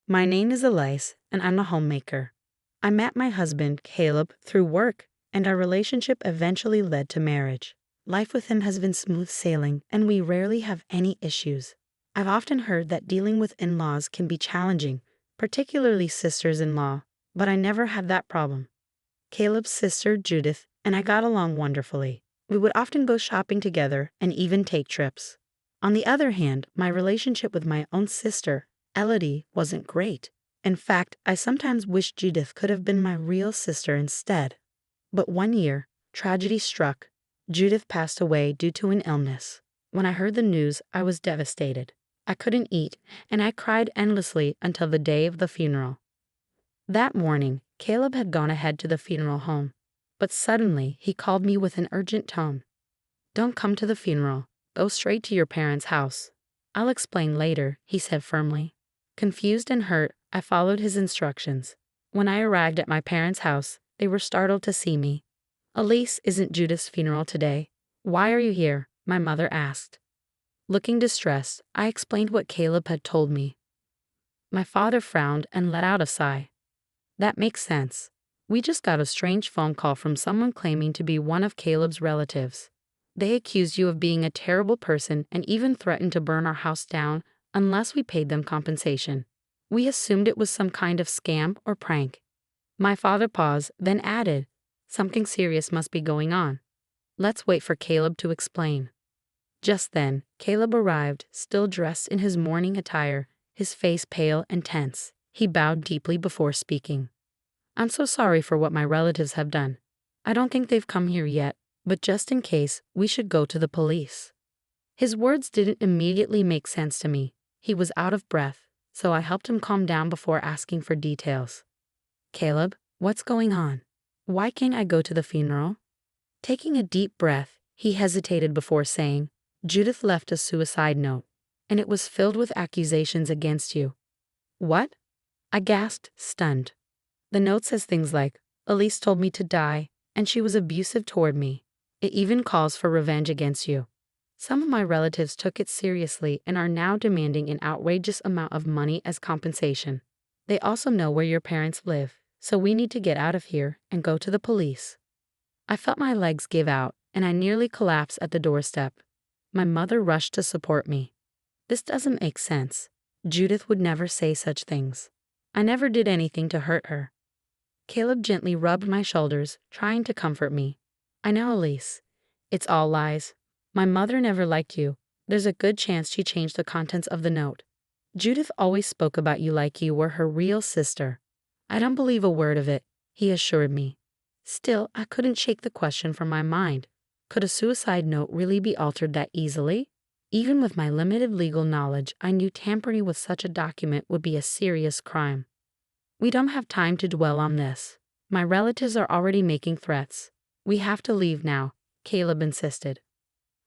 My name is Elise, and I'm a homemaker. I met my husband, Caleb, through work, and our relationship eventually led to marriage. Life with him has been smooth sailing, and we rarely have any issues. I've often heard that dealing with in-laws can be challenging, particularly sisters-in-law, but I never had that problem. Caleb's sister, Judith, and I got along wonderfully. We would often go shopping together and even take trips. On the other hand, my relationship with my own sister, Elodie, wasn't great. In fact, I sometimes wish Judith could have been my real sister instead. But one year, tragedy struck. Judith passed away due to an illness. When I heard the news, I was devastated. I couldn't eat, and I cried endlessly until the day of the funeral. That morning, Caleb had gone ahead to the funeral home, but suddenly he called me with an urgent tone. "Don't come to the funeral. Go straight to your parents' house." "I'll explain later," he said firmly. Confused and hurt, I followed his instructions. When I arrived at my parents' house, they were startled to see me. "Elise, isn't Judith's funeral today? Why are you here?" my mother asked. Looking distressed, I explained what Caleb had told me. My father frowned and let out a sigh. "That makes sense. We just got a strange phone call from someone claiming to be one of Caleb's relatives. They accused you of being a terrible person and even threatened to burn our house down unless we paid them compensation. We assumed it was some kind of scam or prank." My father paused, then added, "Something serious must be going on. Let's wait for Caleb to explain." Just then, Caleb arrived, still dressed in his mourning attire, his face pale and tense. He bowed deeply before speaking. "I'm so sorry for what my relatives have done. I don't think they've come here yet, but just in case, we should go to the police." His words didn't immediately make sense to me. He was out of breath, so I helped him calm down before asking for details. "Caleb, what's going on? Why can't I go to the funeral?" Taking a deep breath, he hesitated before saying, "Judith left a suicide note, and it was filled with accusations against you." "What?" I gasped, stunned. "The note says things like, 'Elise told me to die, and she was abusive toward me. It even calls for revenge against you.' Some of my relatives took it seriously and are now demanding an outrageous amount of money as compensation. They also know where your parents live, so we need to get out of here and go to the police." I felt my legs give out, and I nearly collapsed at the doorstep. My mother rushed to support me. "This doesn't make sense. Judith would never say such things. I never did anything to hurt her." Caleb gently rubbed my shoulders, trying to comfort me. "I know, Elise. It's all lies. My mother never liked you. There's a good chance she changed the contents of the note. Judith always spoke about you like you were her real sister." "I don't believe a word of it," he assured me. Still, I couldn't shake the question from my mind. Could a suicide note really be altered that easily? Even with my limited legal knowledge, I knew tampering with such a document would be a serious crime. "We don't have time to dwell on this. My relatives are already making threats. We have to leave now," Caleb insisted.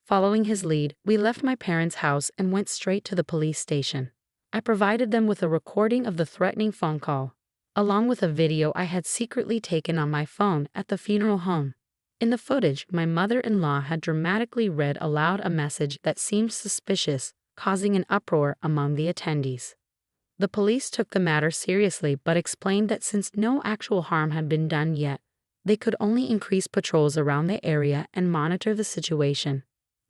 Following his lead, we left my parents' house and went straight to the police station. I provided them with a recording of the threatening phone call, along with a video I had secretly taken on my phone at the funeral home. In the footage, my mother-in-law had dramatically read aloud a message that seemed suspicious, causing an uproar among the attendees. The police took the matter seriously but explained that since no actual harm had been done yet, they could only increase patrols around the area and monitor the situation.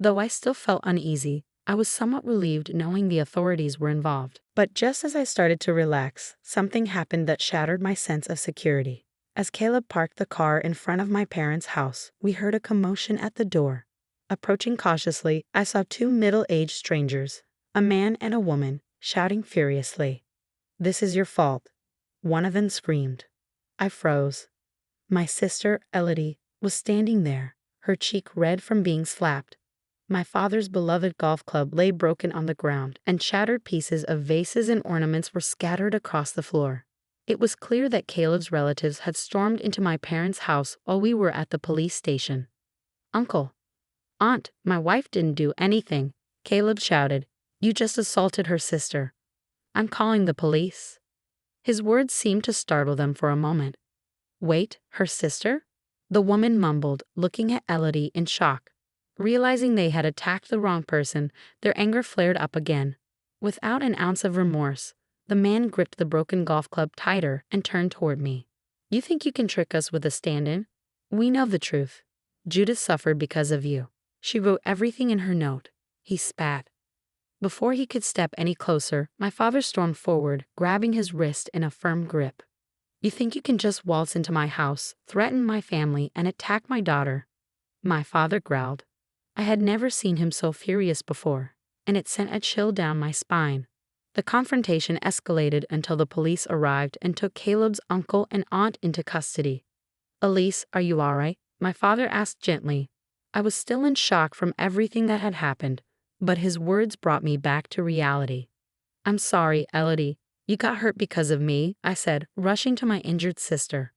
Though I still felt uneasy, I was somewhat relieved knowing the authorities were involved. But just as I started to relax, something happened that shattered my sense of security. As Caleb parked the car in front of my parents' house, we heard a commotion at the door. Approaching cautiously, I saw two middle-aged strangers, a man and a woman, shouting furiously. "This is your fault," one of them screamed. I froze. My sister, Elodie, was standing there, her cheek red from being slapped. My father's beloved golf club lay broken on the ground, and shattered pieces of vases and ornaments were scattered across the floor. It was clear that Caleb's relatives had stormed into my parents' house while we were at the police station. "Uncle, Aunt, my wife didn't do anything," Caleb shouted. "You just assaulted her sister. I'm calling the police." His words seemed to startle them for a moment. "Wait, her sister?" the woman mumbled, looking at Elodie in shock. Realizing they had attacked the wrong person, their anger flared up again. Without an ounce of remorse, The man gripped the broken golf club tighter and turned toward me. You think you can trick us with a stand-in? We know the truth. Judith suffered because of you. She wrote everything in her note. He spat. Before he could step any closer, my father stormed forward, grabbing his wrist in a firm grip. You think you can just waltz into my house, threaten my family, and attack my daughter? My father growled. I had never seen him so furious before, and it sent a chill down my spine. The confrontation escalated until the police arrived and took Caleb's uncle and aunt into custody. Elise, are you all right? My father asked gently. I was still in shock from everything that had happened, but his words brought me back to reality. I'm sorry, Elodie. You got hurt because of me, I said, rushing to my injured sister.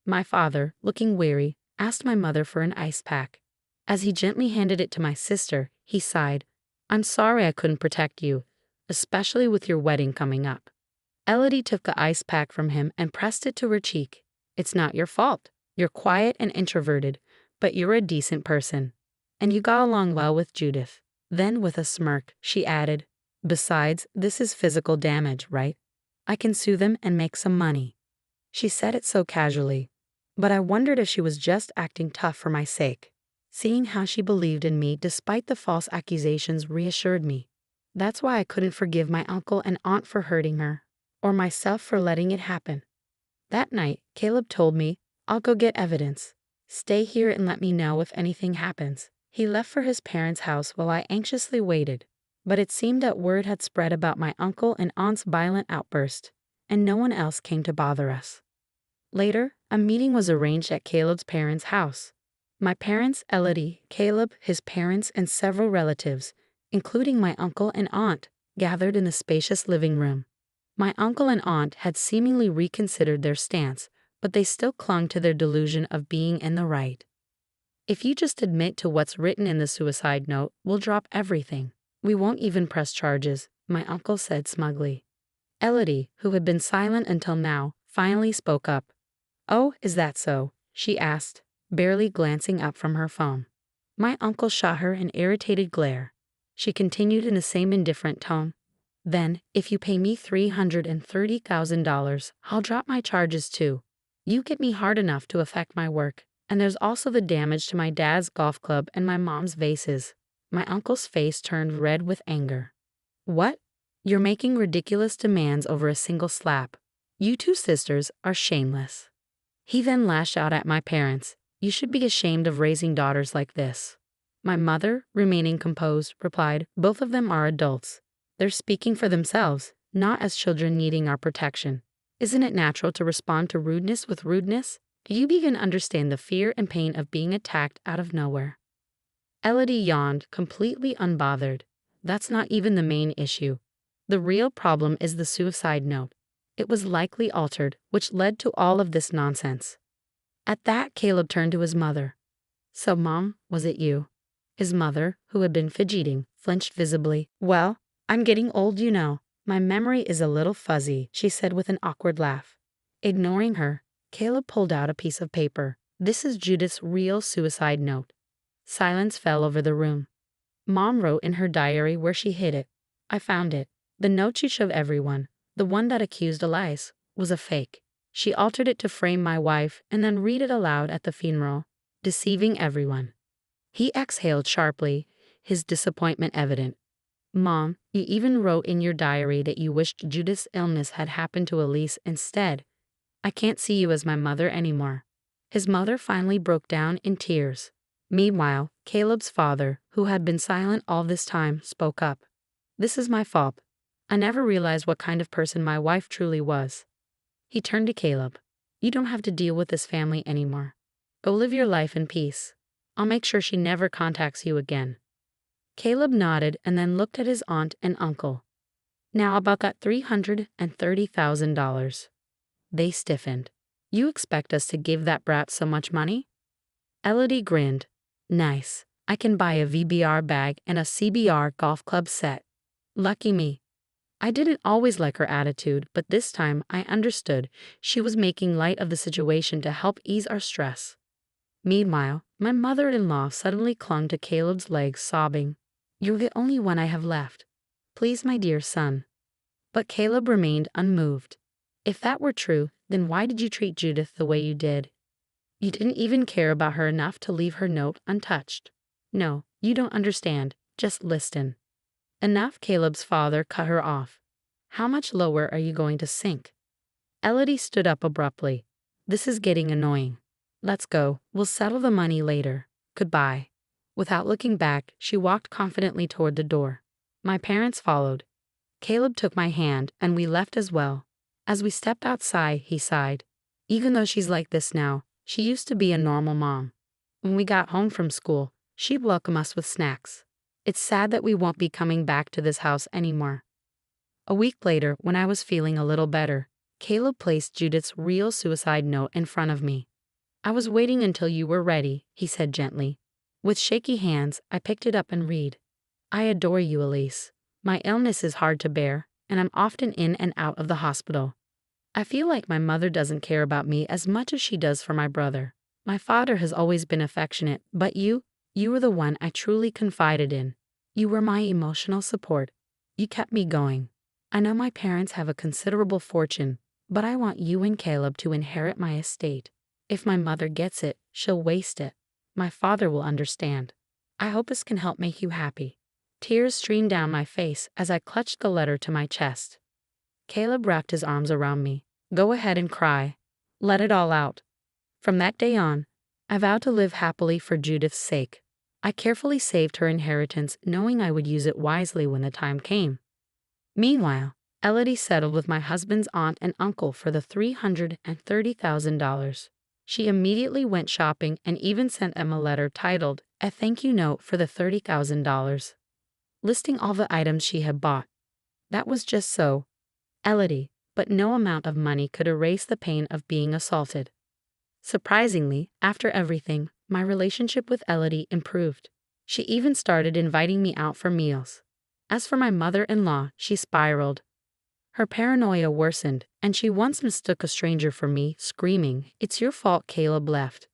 My father, looking weary, asked my mother for an ice pack. As he gently handed it to my sister, he sighed. I'm sorry I couldn't protect you, especially with your wedding coming up. Elodie took the ice pack from him and pressed it to her cheek. It's not your fault. You're quiet and introverted, but you're a decent person. And you got along well with Judith. Then with a smirk, she added, besides, this is physical damage, right? I can sue them and make some money. She said it so casually, but I wondered if she was just acting tough for my sake. Seeing how she believed in me despite the false accusations reassured me. That's why I couldn't forgive my uncle and aunt for hurting her, or myself for letting it happen. That night, Caleb told me, I'll go get evidence. Stay here and let me know if anything happens. He left for his parents' house while I anxiously waited. But it seemed that word had spread about my uncle and aunt's violent outburst, and no one else came to bother us. Later, a meeting was arranged at Caleb's parents' house. My parents, Elodie, Caleb, his parents, and several relatives, including my uncle and aunt, gathered in the spacious living room. My uncle and aunt had seemingly reconsidered their stance, but they still clung to their delusion of being in the right. If you just admit to what's written in the suicide note, we'll drop everything. We won't even press charges, my uncle said smugly. Elodie, who had been silent until now, finally spoke up. Oh, is that so? She asked, barely glancing up from her phone. My uncle shot her an irritated glare. She continued in the same indifferent tone. Then, if you pay me $330,000, I'll drop my charges too. You get me hard enough to affect my work, and there's also the damage to my dad's golf club and my mom's vases. My uncle's face turned red with anger. What? You're making ridiculous demands over a single slap. You two sisters are shameless. He then lashed out at my parents. You should be ashamed of raising daughters like this. My mother, remaining composed, replied, both of them are adults. They're speaking for themselves, not as children needing our protection. Isn't it natural to respond to rudeness with rudeness? Do you even understand the fear and pain of being attacked out of nowhere? Elodie yawned, completely unbothered. That's not even the main issue. The real problem is the suicide note. It was likely altered, which led to all of this nonsense. At that, Caleb turned to his mother. So, Mom, was it you? His mother, who had been fidgeting, flinched visibly. Well, I'm getting old, you know. My memory is a little fuzzy, she said with an awkward laugh. Ignoring her, Caleb pulled out a piece of paper. This is Judith's real suicide note. Silence fell over the room. Mom wrote in her diary where she hid it. I found it. The note she showed everyone, the one that accused Elias, was a fake. She altered it to frame my wife and then read it aloud at the funeral, deceiving everyone. He exhaled sharply, his disappointment evident. Mom, you even wrote in your diary that you wished Judith's illness had happened to Elise instead. I can't see you as my mother anymore. His mother finally broke down in tears. Meanwhile, Caleb's father, who had been silent all this time, spoke up. This is my fault. I never realized what kind of person my wife truly was. He turned to Caleb. You don't have to deal with this family anymore. Go live your life in peace. I'll make sure she never contacts you again. Caleb nodded and then looked at his aunt and uncle. Now about that $330,000. They stiffened. You expect us to give that brat so much money? Elodie grinned. Nice. I can buy a VBR bag and a CBR golf club set. Lucky me. I didn't always like her attitude, but this time I understood she was making light of the situation to help ease our stress. Meanwhile, my mother-in-law suddenly clung to Caleb's legs, sobbing. You're the only one I have left. Please, my dear son. But Caleb remained unmoved. If that were true, then why did you treat Judith the way you did? You didn't even care about her enough to leave her note untouched. No, you don't understand. Just listen. Enough, Caleb's father cut her off. How much lower are you going to sink? Elodie stood up abruptly. This is getting annoying. Let's go. We'll settle the money later. Goodbye. Without looking back, she walked confidently toward the door. My parents followed. Caleb took my hand, and we left as well. As we stepped outside, he sighed. Even though she's like this now, she used to be a normal mom. When we got home from school, she'd welcome us with snacks. It's sad that we won't be coming back to this house anymore. A week later, when I was feeling a little better, Caleb placed Judith's real suicide note in front of me. I was waiting until you were ready, he said gently. With shaky hands, I picked it up and read. I adore you, Elise. My illness is hard to bear, and I'm often in and out of the hospital. I feel like my mother doesn't care about me as much as she does for my brother. My father has always been affectionate, but you were the one I truly confided in. You were my emotional support. You kept me going. I know my parents have a considerable fortune, but I want you and Caleb to inherit my estate. If my mother gets it, she'll waste it. My father will understand. I hope this can help make you happy. Tears streamed down my face as I clutched the letter to my chest. Caleb wrapped his arms around me. Go ahead and cry. Let it all out. From that day on, I vowed to live happily for Judith's sake. I carefully saved her inheritance, knowing I would use it wisely when the time came. Meanwhile, Elodie settled with my husband's aunt and uncle for the $330,000. She immediately went shopping and even sent them a letter titled, "A Thank You Note for the $30,000. Listing all the items she had bought. That was just so, Elodie, but no amount of money could erase the pain of being assaulted. Surprisingly, after everything, my relationship with Elodie improved. She even started inviting me out for meals. As for my mother-in-law, she spiraled. Her paranoia worsened, and she once mistook a stranger for me, screaming, "It's your fault Caleb left."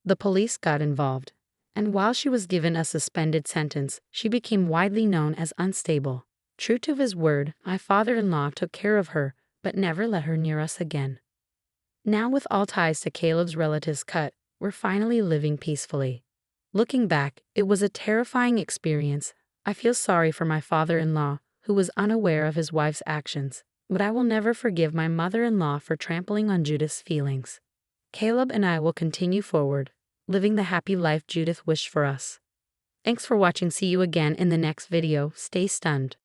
The police got involved, and while she was given a suspended sentence, she became widely known as unstable. True to his word, my father-in-law took care of her, but never let her near us again. Now with all ties to Caleb's relatives cut, we're finally living peacefully. Looking back, it was a terrifying experience. I feel sorry for my father-in-law, who was unaware of his wife's actions, but I will never forgive my mother-in-law for trampling on Judith's feelings. Caleb and I will continue forward, living the happy life Judith wished for us. Thanks for watching. See you again in the next video. Stay stunned.